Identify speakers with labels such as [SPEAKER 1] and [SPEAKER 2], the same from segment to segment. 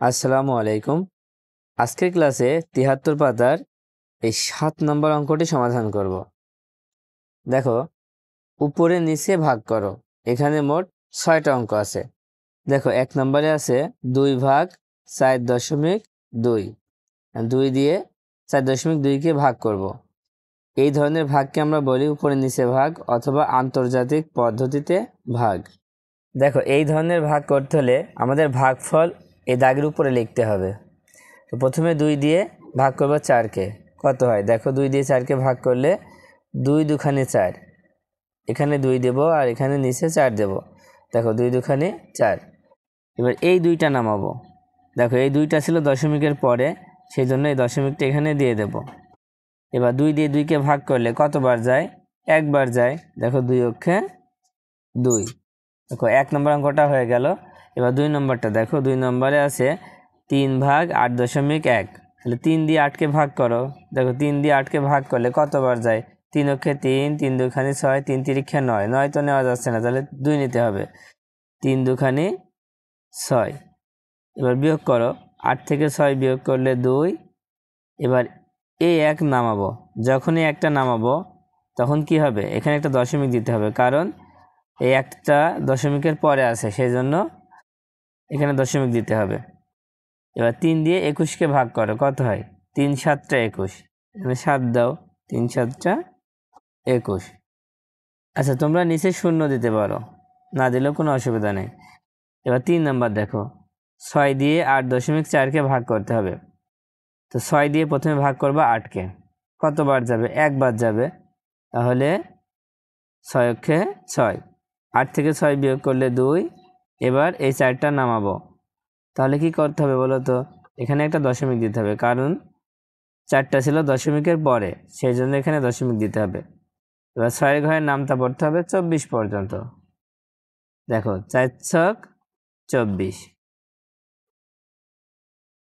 [SPEAKER 1] আসসালামু আলাইকুম। আজকের ক্লাসে ৭৩ পাতার এই ৭ নম্বর অঙ্কটি সমাধান করব। দেখো, উপরে নিচে ভাগ করো। এখানে মোট ৬টা অঙ্ক আছে। দেখো, ১ নম্বরে আছে ২ ভাগ ৪.২। ২ দিয়ে ৪.২কে ভাগ করব। এই ধরনের ভাগকে আমরা বলি উপরে নিচে ভাগ অথবা আন্তর্জাতিক পদ্ধতিতে ভাগ। দেখো, এই ধরনের ভাগ করতে হলে আমাদের ভাগফল এই দাগের উপরে লিখতে হবে। তো প্রথমে ২ দিয়ে ভাগ করব ৪কে। কত হয় দেখো, ২ দিয়ে ৪কে ভাগ করলে ২ দুখানে ৪, এখানে ২ দেব আর এখানে নিচে ৪ দেব। দেখো ২ দুখানে ৪। এবার এই ২টা নামাবো। দেখো, এই ২টা ছিল দশমিকের পরে, সেই জন্য এই দশমিকটা এখানে দিয়ে দেব। এবার ২ দিয়ে ২কে ভাগ করলে কতবার যায়? একবার যায়। দেখো ২ অক্ষে ২। দেখো ১ নম্বর অঙ্কটা হয়ে গেল। এবার ২ নম্বরটা দেখো, ২ নম্বরে আছে ৩ ভাগ ৮.১। তাহলে ৩ দিয়ে ৮কে ভাগ করো। দেখো ৩ দিয়ে 8কে ভাগ করলে কতবার যায়? ৩ অক্ষে ৩, ৩ দুখানি ৬, ৩ তিরিক্ষে ৯। ৯ তো নেওয়া যাচ্ছে না, তাহলে ২ নিতে হবে। ৩ দুখানি ৬। এবার বিয়োগ করো, ৮ থেকে ৬ বিয়োগ করলে ২। এবার এই ১ নামাবো। যখনই একটা নামাবো তখন কি হবে? এখানে একটা দশমিক দিতে হবে, কারণ এই একটা দশমিকের পরে আছে, সেই জন্য এখানে দশমিক দিতে হবে। এবার ৩ দিয়ে ২১কে ভাগ করো। কত হয়? ৩ ৭টা ২১। এখানে ৭ দাও, ৩ ৭টা ২১। আচ্ছা, তোমরা নিচে ০ দিতে পারো, না দিলেও কোনো অসুবিধা নেই। এবার ৩ নাম্বার দেখো, ৬ দিয়ে ৮.৪কে ভাগ করতে হবে। তো ৬ দিয়ে প্রথমে ভাগ করবা ৮কে। কতবার যাবে? একবার যাবে। তাহলে ৬ অক্ষে ৬। ৮ থেকে ৬ বিয়োগ করলে ২। এবার এই ৪টা নামাবো। তাহলে কি করতে হবে বলো তো? এখানে একটা দশমিক দিতে হবে, কারণ ৪টা ছিল দশমিকের পরে, সেই জন্য এখানে দশমিক দিতে হবে। এবার ৬ ঘরের নামতা পড়তে হবে ২৪ পর্যন্ত। দেখো ৪ ছক ২৪।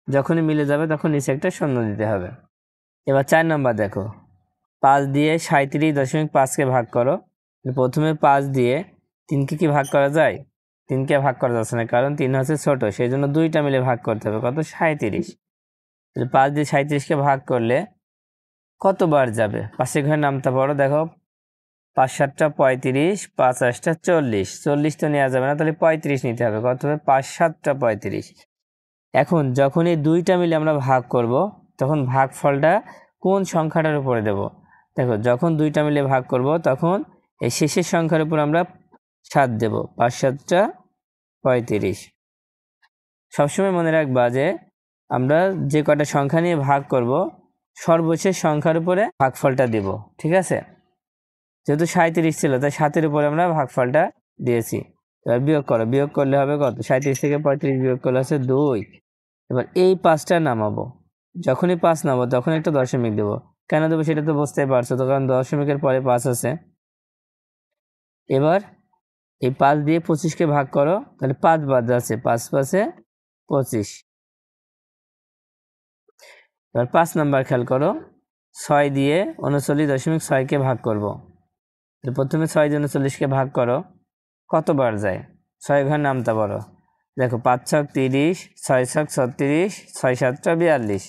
[SPEAKER 1] যখনই মিলে যাবে তখন নিচে একটা ০ দিতে হবে। এবার ৪ নম্বর দেখো, ৫ দিয়ে ৩৭.৫কে ভাগ করো। প্রথমে ৫ দিয়ে ৩কে কি ভাগ করা যায়? ৩কে ভাগ করা যাচ্ছে না, কারণ ৩ হচ্ছে ছোট, সেই জন্য ২টা মিলে ভাগ করতে হবে। কত? ৩৭। ৫ দিয়ে ৩৭কে ভাগ করলে কতবার যাবে? ৫ ঘরের নামতা পড়ো। দেখো ৫ ৭টা ৩৫, ৫ ৮টা ৪০। ৪০ তো নেওয়া যাবে না, তাহলে ৩৫ নিতে হবে। কত হবে? ৫ ৭টা ৩৫। এখন যখন এই ২টা মিলে আমরা ভাগ করব, তখন ভাগফলটা কোন সংখ্যাটার উপরে দেব? দেখো, যখন ২টা মিলে ভাগ করব তখন এই শেষের সংখ্যার উপর আমরা ৭ দেব। ৫ ৭টা ৩৫। সবসময় মনে রাখবা যে আমরা যে কটা সংখ্যা নিয়ে ভাগ করব, সর্বশেষ সংখ্যার উপরে ভাগফলটা দেব। ঠিক আছে? যেহেতু ৩৭ ছিল, তাই ৭-এর উপরে আমরা ভাগফলটা দিয়েছি। এবার বিয়োগ করো। বিয়োগ করলে হবে কত? ৩৭ থেকে ৩৫ বিয়োগ করলে হচ্ছে ২। এবার এই ৫টা নামাবো। যখনই ৫ নামাবো তখন একটা দশমিক দেবো। কেন দেবো সেটা তো বুঝতেই পারছো তো, কারণ দশমিকের পরে ৫ আছে। এবার এই ৫ দিয়ে ২৫কে ভাগ করো, তাহলে ৫ বাদ আছে। ৫ ৫-এ ২৫। এবার ৫ নাম্বার খেয়াল করো, ৬ দিয়ে ৩৯.৬কে ভাগ করব। প্রথমে ৬ দিয়ে ৩৯কে ভাগ করো, কতবার যায়? ৬ ঘর নামতা বড়। দেখো ৫ ছক ৩০, ৬ ছক ৩৬, ৬ ৭টা ৪২।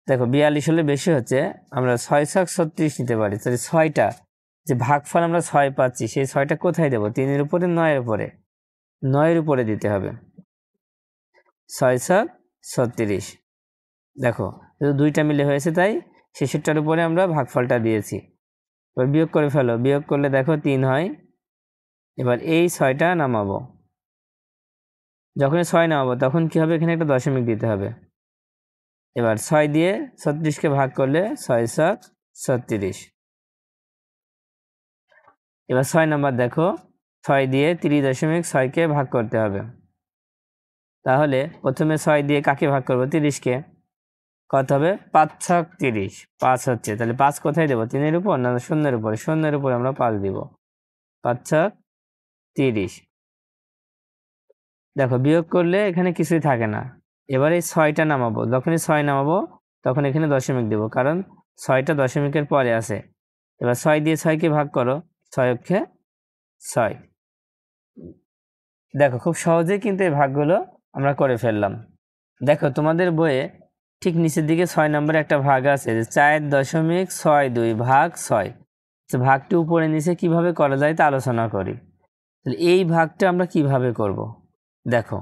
[SPEAKER 1] দেখো ৪২ হলে বেশি হচ্ছে, আমরা ৬ ছক ৩৬ নিতে পারি। তাহলে ৬টা যে ভাগফল আমরা ৬ পাচ্ছি, সেই ৬টা কোথায় দেবো? ৩-এর উপরে, ৯-এর উপরে। ৯-এর উপরে দিতে হবে। ৬ ছক ৩৬। দেখো ২টা মিলে হয়েছে, তাই শেষেরটার উপরে আমরা ভাগফলটা দিয়েছি। এবার বিয়োগ করে ফেলো। বিয়োগ করলে দেখো ৩ হয়। এবার এই ৬টা নামাবো। যখনই ৬ নামাবো তখন কি হবে? এখানে একটা দশমিক দিতে হবে। এবার ৬ দিয়ে ৩৬কে ভাগ করলে ৬ ছক ৩৬। এবার ৬ নাম্বার দেখো, ৬ দিয়ে ৩০.৬কে ভাগ করতে হবে। তাহলে প্রথমে ৬ দিয়ে কাকে ভাগ করবো? ৩০কে। কত হবে? ৫ ছক ৩০। ৫ হচ্ছে, তাহলে ৫ কোথায় দেবো? ৩-এর উপর না ০-এর উপরে? ০-এর উপরে আমরা ৫ দিব। ৫ ছক ৩০। দেখো বিয়োগ করলে এখানে কিছুই থাকে না। এবার এই ৬টা নামাবো। যখনই ৬ নামাবো তখন এখানে দশমিক দেব, কারণ ৬টা দশমিকের পরে আছে। এবার ৬ দিয়ে ৬কে ভাগ করো। ৬ অক্ষে ৬। দেখো খুব সহজেই কিন্তু এই ভাগগুলো আমরা করে ফেললাম। দেখো তোমাদের বইয়ে ঠিক নিচের দিকে 6 নম্বরে একটা ভাগ আছে যে 4.62 ভাগ 6। ভাগটি উপরে নিচে কিভাবে করা যায় তা আলোচনা করি। তাহলে এই ভাগটা আমরা কিভাবে করব দেখো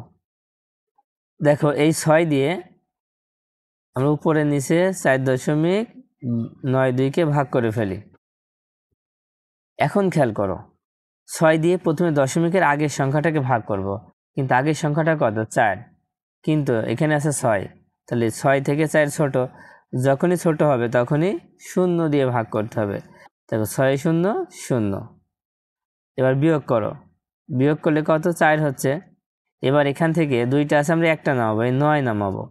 [SPEAKER 1] দেখো এই 6 দিয়ে আমরা উপরে নিচে 4.92কে ভাগ করে ফেলি। এখন খেয়াল করো 6 দিয়ে প্রথমে দশমিকের আগের সংখ্যাটাকে ভাগ করব, কিন্তু আগের সংখ্যাটা কত 4, কিন্তু এখানে আছে 6, তাহলে 6 থেকে 4 ছোট, যখনই ছোট হবে তখনই 0 দিয়ে ভাগ করতে হবে। দেখো 6 0 0। এবার বিয়োগ করো, বিয়োগ করলে কত 4 হচ্ছে। এবার এখান থেকে 2টা আছে আমরা একটা নামাবো, এই 9 নামাবো।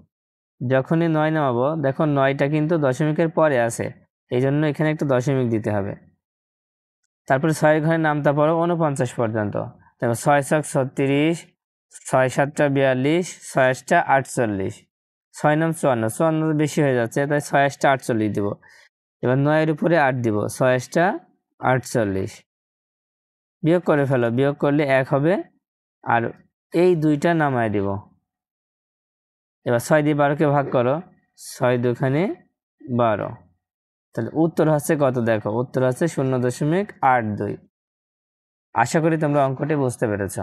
[SPEAKER 1] যখনই 9 নামাবো দেখো 9টা কিন্তু দশমিকের পরে আছে, এই জন্য এখানে একটা দশমিক দিতে হবে। তারপরে 6 ঘরে নামতা পড়ো 49 পর্যন্ত। দেখো 6 ছক 36, 6 7টা 42, 6 8টা 48, 6 9 54, 54 বেশি হয়ে যাচ্ছে তাই 6 8টা 48 দিব। এবার 9 এর উপরে 8 দিব, 6 8টা 48। বিয়োগ করে ফেলো, বিয়োগ করলে 1 হবে, আর এই 2টা নামায় দিব। এবার 6 দিয়ে 12কে ভাগ করো, 6 2খানে 12। তাহলে উত্তর হচ্ছে কত দেখো, উত্তর হচ্ছে 0.82। আশা করি তোমরা অঙ্কটি বুঝতে পেরেছ।